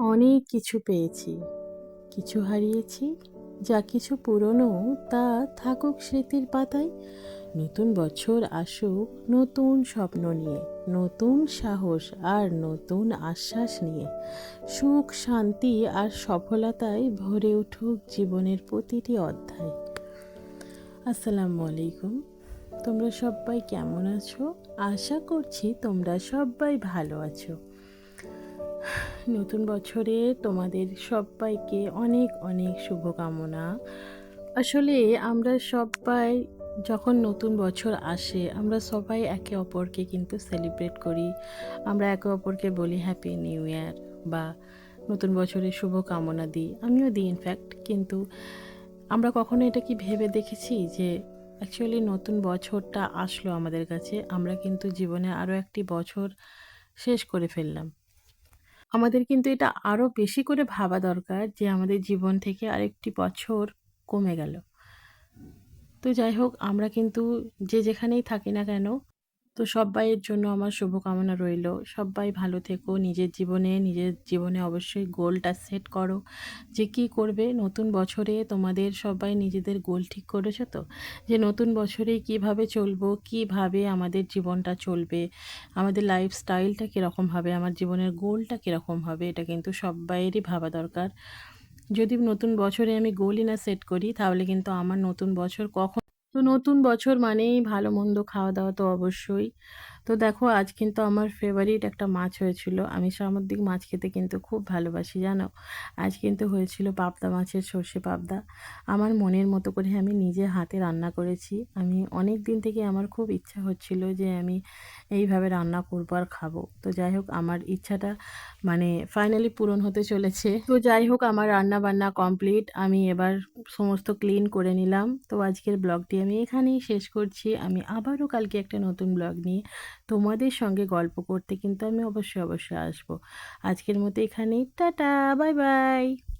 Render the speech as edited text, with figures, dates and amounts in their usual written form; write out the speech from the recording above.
অনেক কিছু পেয়েছি, কিছু হারিয়েছি। যা কিছু পুরনো তা থাকুক স্মৃতির পাতায়। নতুন বছর আসুক নতুন স্বপ্ন নিয়ে, নতুন সাহস আর নতুন আশ্বাস নিয়ে। সুখ, শান্তি আর সফলতায় ভরে উঠুক জীবনের প্রতিটি অধ্যায়। আসসালামু আলাইকুম। তোমরা সবাই কেমন আছো? আশা করছি তোমরা সবাই ভালো আছো। নতুন বছরে তোমাদের সবাইকে অনেক অনেক শুভকামনা। আসলে আমরা সবাই যখন নতুন বছর আসে আমরা সবাই একে অপরকে কিন্তু সেলিব্রেট করি। আমরা একে অপরকে বলি হ্যাপি নিউ ইয়ার বা নতুন বছরের শুভকামনা দিই, আমিও দিই ইনফ্যাক্ট। কিন্তু আমরা কখনো এটা কি ভেবে দেখেছি যে অ্যাকচুয়ালি নতুন বছরটা আসলো আমাদের কাছে, আমরা কিন্তু জীবনে আরও একটি বছর শেষ করে ফেললাম। আমাদের কিন্তু এটা আরও বেশি করে ভাবা দরকার যে আমাদের জীবন থেকে আরেকটি বছর কমে গেল। তো যাই হোক, আমরা কিন্তু যে যেখানেই থাকি না কেন, তো সব্বাইয়ের জন্য আমার শুভকামনা রইল। সব্বাই ভালো থেকো। নিজের জীবনে অবশ্যই গোলটা সেট করো যে কী করবে নতুন বছরে। তোমাদের সবাই নিজেদের গোল ঠিক করেছো তো? যে নতুন বছরে কিভাবে চলবো, কিভাবে আমাদের জীবনটা চলবে, আমাদের লাইফস্টাইলটা কীরকম হবে, আমার জীবনের গোলটা কীরকম হবে, এটা কিন্তু সব্বাইয়েরই ভাবা দরকার। যদি নতুন বছরে আমি গোলই না সেট করি তাহলে কিন্তু আমার নতুন বছর কখন। তো নতুন বছর মানেই ভালো মন্দ খাওয়া দাওয়া তো অবশ্যই। তো দেখো, আজ কিন্তু আমার ফেভারিট একটা মাছ হয়েছিল। আমি সামুদ্রিক মাছ খেতে কিন্তু খুব ভালোবাসি, জানো। আজ কিন্তু হয়েছিল পাবদা মাছের সর্ষে পাবদা। আমার মনের মতো করে আমি নিজে হাতে রান্না করেছি। আমি অনেক দিন থেকে আমার খুব ইচ্ছা হচ্ছিল যে আমি এইভাবে রান্না করবো আর খাবো। তো যাই হোক, আমার ইচ্ছাটা ফাইনালি পূরণ হতে চলেছে। তো যাই হোক, আমার রান্না বান্না কমপ্লিট। আমি এবার সমস্ত ক্লিন করে নিলাম। তো আজকের ব্লগটি আমি এখানেই শেষ করছি। আমি আবারও কালকে একটা নতুন ব্লগ নিয়ে তোমাদের সঙ্গে গল্প করতে কিন্তু আমি অবশ্যই আসবো। আজকের মতো এখানেই টাটা, বাই বাই।